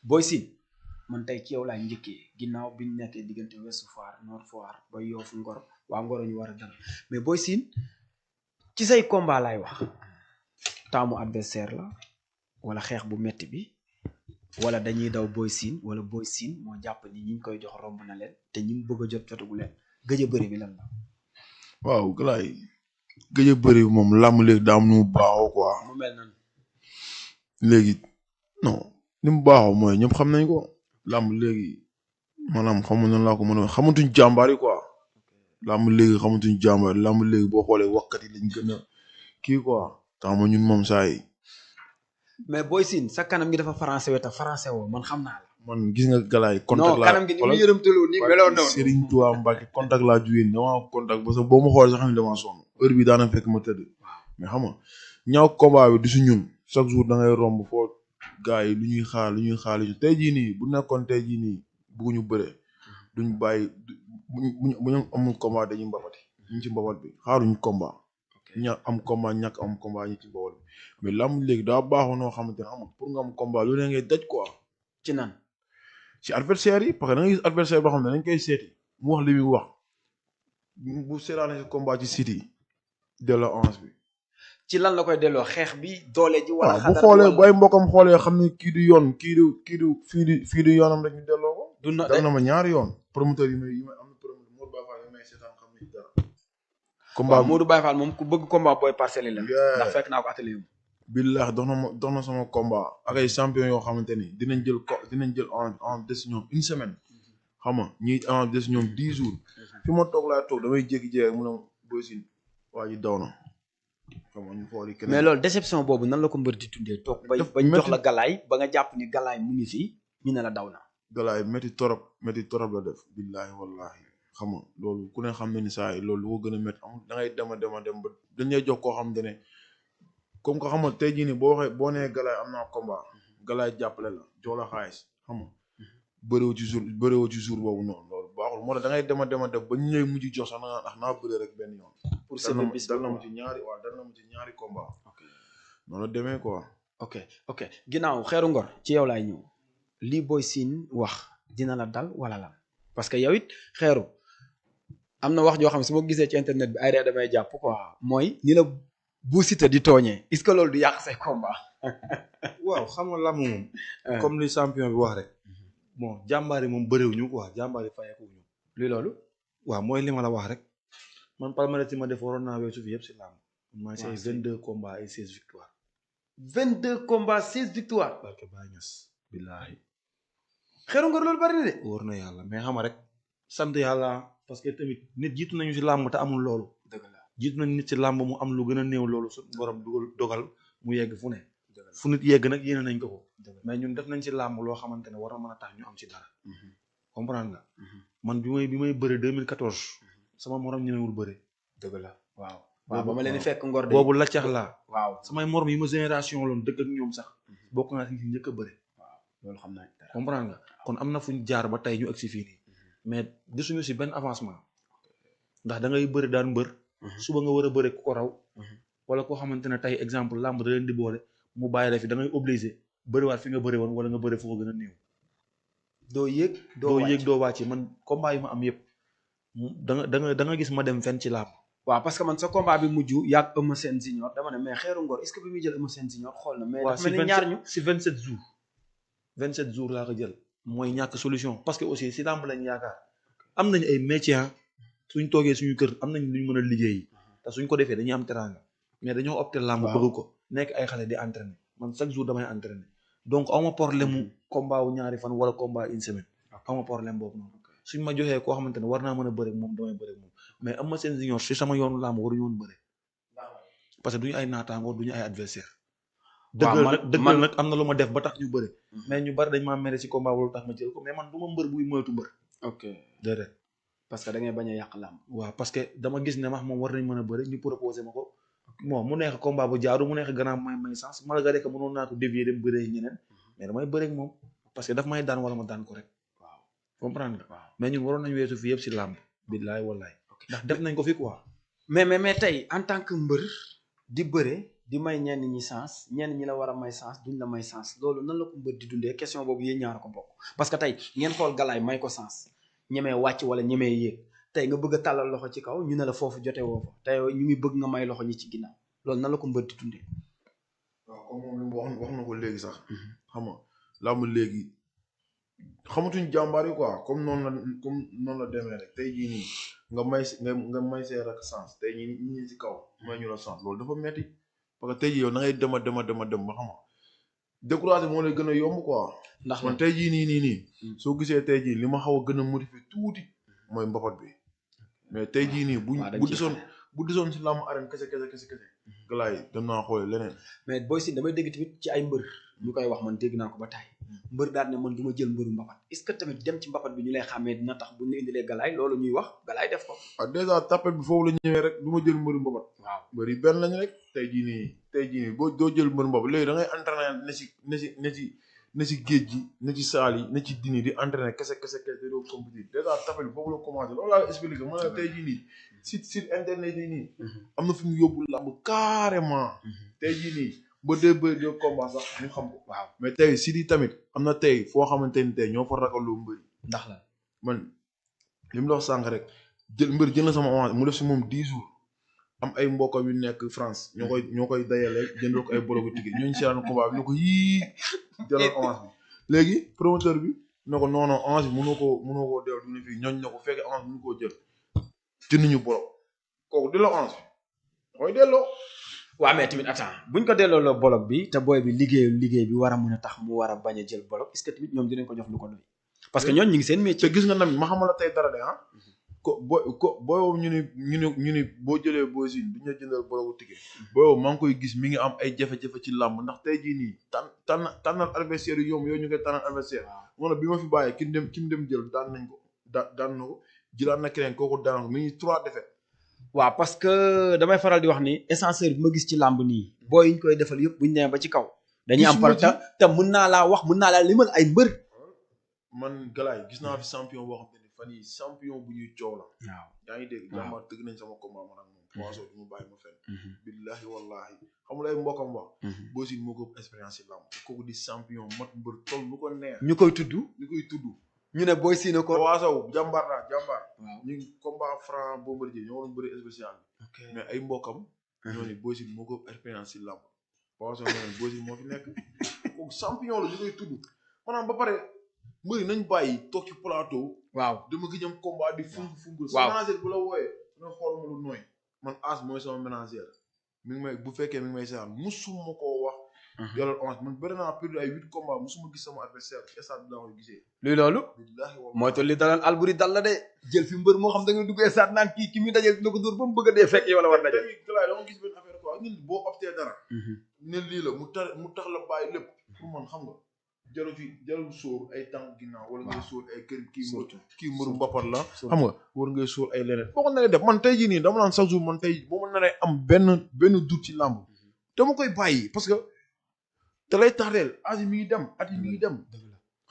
Boy Sine man tey ci yow laay njëkkee ginnaaw bi ñu nekkee diggante Ouest Foire Nord Foire ba Yoff Ngor waa Ngor ñu war a dal mais Boy Sine ci say combat laay wax taamu adversaire la wala xeex bu metti bi wala dañuy daw Boy Sine wala Boy Sine moo jàpp ni ñi koy jox romb na leen te ñi bëgg a jot jotagu leen gëj a bëri bi lan la. waaw galaay gëj a bëri moom làmb léegi daa am nu mu baaxoo quoi. mu mel nan léegi non ni mu baaxoo mooy ñëpp xam nañ ko làmb léegi maanaam xamuñ nan laa ko mën a xamatuñ jàmbaar yi quoi làmb léegi xamatuñ jàmbaar làmb léegi boo xoolee waxkat yi lañ gën a kii quoi. tax ma ñun moom saa yi. mais Boy Sine sa kanam gi dafa français weta français woo man xam naa la. man gis nga galaay contact laa non kanam gi ni mu yërëmtaloo ni meloon noonu Serigne Touba Mbacke contact laa jugee damaa contact parce que boo ma xoolee sax xam ne damaa sonn heure bi daana fekk ma tëdd mais xam nga ñaaw combat bi du si ñun chaque jour da ngay romb foo gars yi lu ñuy xaar tey jii nii bu nekkoon tey jii nii bëgguñu bëre duñ bàyyi bu ñu amul combat dañuy mbapati ñu ci mbapat bi xaaruñu combat am combat ñi ci mbapat bi mais lamb léegi daa baaxoo noo xamante ne amul pour nga am combat lu ne ngay daj quoi ci nan ci adversaire yi parce que da nga gis adversaire boo xam ne dañ koy seeti mu wax li muy wax bu seetaane si combat ci site yi delloo avance bi. ci lan la koy delloo xeex bi doole ji. wala bu xoolee bu ay mbokkam xoolee xam ne kii du yoon kii du fii du yoonam rek ñu delloo ko. dal na ma ñaari yoon promoteur yi may am na promoteur Modou Baye Fall yi may seetaan xam ne dara. combat Modou Baye Fall moom ku bëgg combat booy parcelle la. ndax fekk naa ko atelier bi. billah dox na sama combat ak ay champion yoo xamante ni dinañ jël en décision une semaine xam nga ñii en décision 10 jours fi ma toog laay toog damay jékki-jékki mu ne Boy Sine waa ji daw na xam nga ñu xooli keneen. mais loolu déception boobu nan la ko mbër di tuddee toog bañ jox la galaay ba nga jàpp ni galaay mu ngi fii ñu ne la daw na. galaay métti torop la def billahi wallahi xam nga loolu ku ne xam ne ni saa yi loolu lu ko gën a métti amul da ngay dem ba dañ lay jox koo xamante ne comme que xam nga tey jii nii boo nee galaay am naa combat galaay jàppale la jox la xaalis xam nga bëriwoo ci jour boobu noonu loolu baaxul moo tax da ngay dem ba ñu lay mujj jox sax naa bëri rek benn yoon. pour seen bis dal na ma ci ñaari combat. ok noonu la demee quoi. ok ginnaaw Xeeru Ngor ci yow laay ñëw lii Boy Sine wax dina la dal wala lan parce que yow it Xeeru am na wax joo xam ne su ma gisee ci internet bi ay ree damay jàpp quoi mooy ni la. bu Siteu di tooñee est-ce que loolu du yàq say combat. waaw xam nga làmb moom. comme li champion bi wax rek. bon jàmbaar yi moom bëriwuñu quoi jàmbaar yi fayeekuñu. luy loolu. waaw mooy li ma la wax rek. man palmarès yi ma def waroon naa weesu fi yëpp si làmb. maa ngi say 22 combats et 16 victoires. 22 combats 16 victoires. parce que Baye Niass. billaahi. Xeeru Ngor loolu bari na de. wóor na yàlla mais xam nga rek. sant yàlla parce que tamit nit jiitu nañu si làmb te amul loolu. dëgg la. jiitu nañ nit ci làmb mu am lu gën a néew loolu su borom dogal mu yegg fu ne fu nit yegg nag yéene nañ ko mais ñun def nañ ci làmb loo xamante ne war na mën a tax ñu am ci dara comprendre nga man bi may bëre 2014 sama morom ñemewul bëre dëgg la waaw ba ma leen fekk Ngor de boobu laccax laa waaw samay morom yi ma génération loon dëgg ak ñoom sax bokk naa si njëkk a bëre waaw loolu xam naa dara comprendre nga kon am na fuñ jaar ba tey ñu agsi fii nii mais gisuñu si benn avancement ndax da ngay bëri daan mbër suba nga war a bëre ku ko raw wala koo xamante ne tey exemple làmb da leen di boole mu bàyyi la fi da ngay obligé bëriwaat fi nga bëri woon wala nga bëri foo ko gën a néew doo yëg doo wàcc man combat yi ma am yëpp da nga gis ma dem fenn ci làmb waaw parce que man sa combat bi mujj yàgg Eumeu Sène Junior dama ne mais Xeeru Ngor est-ce que bi muy jël Eumeu Sène Junior xool na mais dafa mel ni ñaar ñu si 27 jours laa ko jël mooy ñàkk solution parce que aussi si làmb lañ yaakaar am nañu ay métiers suñ toogee suñu kër am nañ luñ mën a liggéey te suñ ko defee dañuy am teranga mais dañoo opté làmb bëgg ko nekk ay xale di entraîner man chaque jour damay entraîner donc awma problème mu combat wu ñaari fan wala combat une semaine awma problème boobu noonu suñ ma joxee koo xamante ne war naa mën a bëre moom damay bëre moom mais Eumeu Sène Junior si sama yoonu làmb waruñu woon bëre parce que duñu ay naataangoo duñu ay adversaire dëggal nag am na lu ma def ba tax ñu bëre mais ñu bari dañ maa mere si combat wala tax ma jël ko mais man du ma mbër buy moytu mbër ok déedéet parce que da ngay bañ a yàq làmb waaw parce que dama gis ne moom war nañ mën a bëri ñu proposé ma ko bon mu neex combat bu jaaru mu neex gannaaw may sens malgré que mënoon naa ko dévier dem bëree ñeneen mais damay bëri ak moom parce que daf may daan wala ma daan ko rek waaw comprendre nga mais ñun waroon nañ weesu fi yëpp si làmb billaay wallaay ndax def nañ ko fi quoi mais tey en tant que mbër di bëre di may ñenn ñi sens ñenn ñi la war a may sens duñ la may sens loolu nan la ko mbër di dundee question boobu yéen ñaar ko bokk parce que tey ngeen xool Galaye may ko sens ñemee wàcc wala ñemee yéeg tey nga bëgg a tàllal loxo ci kaw ñu ne la foofu jote woo fa tey ñu ngi bëgg nga may loxo ñi ci ginnaaw loolu nan la ko mbër di dundee. waaw comme moom li mu wax na ko léegi sax. xam nga làmb léegi xamatuñ jàmbaar yi quoi comme noonu la demee rek tey jii nii nga may see rek sens tey ñi ñi ci kaw may ñu la sens loolu dafa metti parce que tey jii yow da ngay dem ba xam nga découragé moo lay gën a yomb quoi. ndax man tey jii nii soo gisee tey jii li ma xaw a gën a motivé tuuti mooy mbapat bi mais tey jii nii bu disoon si làmb arène kese Galaye dem naa xoole leneen. mais Boy Sine damay dégg tamit ci ay mbër ñu koy wax man dégg naa ko ba tey mbër daal ne man du ma jël mbëru mbapat est-ce que tamit dem ci mbapat bi ñu lay xàmmee dina tax bu ñu indilee Galaye loolu ñuy wax Galaye def ko. ah dèjà tapet bi foofu la ñëwee rek du ma jël mbëru mbapat. waaw mbër yi benn lañ rek tey jii nii boo doo jël mbëru mbapat léegi da ngay entraîné ne si géej gi ne ci saal yi ne ci dini di entraîné kese te doo compétir dèjà tapet bi foofu la commencé loolu laa expliqué ma ne tey jii nii site internet yi nii am na fu mu yóbbu làmb carrément tey jii nii ba dee bëri de combat sax ñu xam ko waaw mais tey site yi tamit am na tey foo xamante ni tey ñoo fa ragaloo mbëri ndax la man li mu la wax sànq rek mbër jël na sama avance mu def si moom 10 jours am ay mbokkam yu nekk France ñoo koy dayale jëndoo ko ay bologu ticket ñooñu seetaan combat bi ne ko yii jëlal avance bi léegi promoteur bi ne ko non avance bi mënoo koo deewal du ne fii ñooñu ne ko fekkee avance bi mënu koo jël jënduñu bolog kooku delloo avance bi mooy delloo. waaw mais tamit attends buñ ko delloo la bolog bi te booy bi liggéey bi war a mën a tax mu war a bañ a jël bolog est-ce que tamit ñoom dinañ ko jox lu ko doy parce que ñooñu ñu ngi seen métier. te gis nga tamit ma xamal la tey dara de booy ñu ni boo jëlee Boy Sine du ñu jëndal bologu ticket booy maa ngi koy gis mi ngi am ay jafe-jafe ci làmb ndax tey jii nii tànnal adversaire yu yomb yooyu ñu koy tànnal adversaire moo ne bi ma fi bàyyee ki mu dem jël daan nañ ko daan na ko jëlaat na keneen kooku daan ko mi ngi 3 défaites. waaw parce que damay faral di wax ni essentiel bi ma gis ci làmb nii booy yi ñu koy defal yëpp buñu demee ba ci kaw dañuy am par te mën naa laa limal ay mbër. man Galaye gis naa fi champion boo xam te ne fan yii champion bu ñuy coow la. waaw yaa ngi dégg. jàmbaar tëgg nañ sama combat man ak moom. poisson du mu bàyyi ma fenn. billahi wallahi xamul ay mbokkam wax. Boy Sine moo ko expérience ci lamb kooku di champion mat mbër toll lu ko neex. ñu koy tudd. ñu ne Boy Sine ko. waaw jàmbaar la jàmbaar. waaw ñu ngi combat franc Bombardier ñoo waroon bëri spécial bi. mais ay mbokkam. ñoo ni Boy Sine moo ko expérience ci lamb. poisson moo Boy Sine moo fi nekk kooku champion la ñu koy tudd maanaam ba pare. mbëri nañ bàyyi toog ci plateau. waaw dama gis ñoom combat di fungu. waaw ménagère bu la wooyee. nga xool ma lu nooy. man As mooy sama ménagère. mi ngi may bu fekkee mi ngi may seetaan musuma koo wax. yàlla on man bëri naa plus ay 8 combats musuma gis sama adversaire stade bi laa koy gisee. luy loolu. billaahi wallahi mooy toll li dalaan Alboury dal la de. jël fi mbër moo xam da nga dugg stade naan kii muy dajeel dina ko dóor ba mu bëgg a dee fekk yow la war dajeel. Galaye dama gis benn affaire quoi ñun boo optee dara. ne lii la mu tax la bàyyi lépp pour man xam nga. jarul sóor ay tànk ginnaaw wala ngay sóor ay kër kii mbëru mbapat la xam nga war ngay sóor ay leneen boo ko naree def man tey jii nii dama naan chaque jour man tey boo ma naree am benn doute ci làmb dama koy bàyyi parce que te lay tardeel âge mi ngi dem at yi mi ngi dem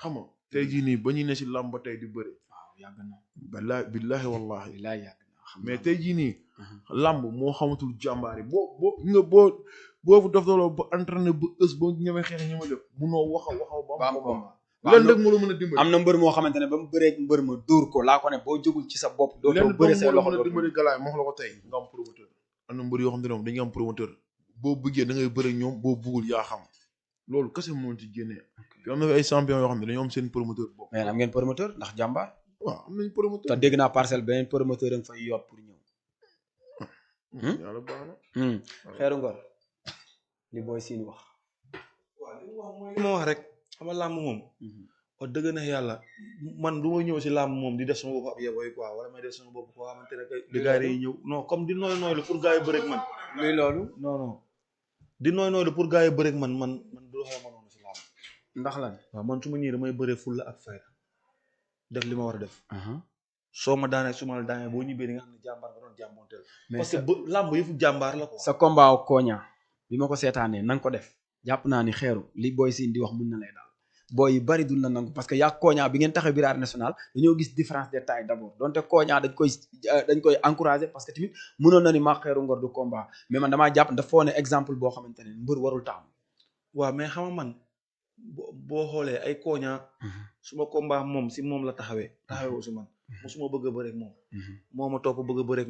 xam nga tey jii nii ba ñuy ne si làmb ba tey di bëri waaw yàgg na billahi wallahi yàgg na mais tey jii nii làmb moo xamatul jàmbaar yi boo def dooloo ba entraîné ba ës ba ñeme xeex ñeme lépp munoo wax ba am combat leen rek moo la mën a dimbali am na mbër moo xamante ne ba mu bëree mbër ma dóor ko laa ko ne boo jógul ci sa bopp dootoo bëre say loxo leen mën a dimbali Galaye moo la ko tey nga am promoteur am na mbër yoo xam ne moom dañuy am promoteur boo bëggee da ngay bëre ñoom boo bëggul yaa xam loolu kese moo ci génnee fi am na fi ay champion yoo xam ne dañoo am seen promoteur bopp mais am ngeen promoteur ndax jàmbaar waaw am nañ promoteur te dégg naa parcelle beneen promoteur a nga fay yoot pour ñëw yàlla baax na xeeru ngor li Boy Sine wax. waaw li mu wax mooy li ma wax rek xam nga làmb moom. wax dëgg na yàlla man du ma ñëw si làmb moom di def sama bopp ab yeboy quoi wala may def sama bopp koo xamante ne que gars yi ñëw non comme di nooy nooy la pour gars yi bëreeg man. luy loolu. non di nooy nooy la pour gars yi bëreeg man du xew ma noonu si làmb. ndax lan. waaw man su ma ñëwee damay bëree fulla ak fayda def li ma war a def. soo ma daanee su ma la daanee boo ñibbee di nga xam ne jàmbaar nga doon jàmboonteel. parce que làmb yëfu jàmbaar la quoi. sa combat ak Koña bi ma ko seetaanee na nga ko def jàpp naa ni xeeru li Boy Sine di wax mun na lay daal booy yu bari duñ la nangu parce que yaa Koña bi ngeen taxee biir arène nationale dañoo gis différence de taille d'abord donte Koña dañ koy encourager parce que tamit mënoon na ni maa xeeru ngor du combat mais man damaa jàpp dafa foone exemple boo xamante ne mbër warul taam. waaw mais xam nga man boo xoolee ay Koña suma combat moom si moom la taxawee si man mosuma bëgg a bëre ak moom moo ma topp bëgg a bëre ak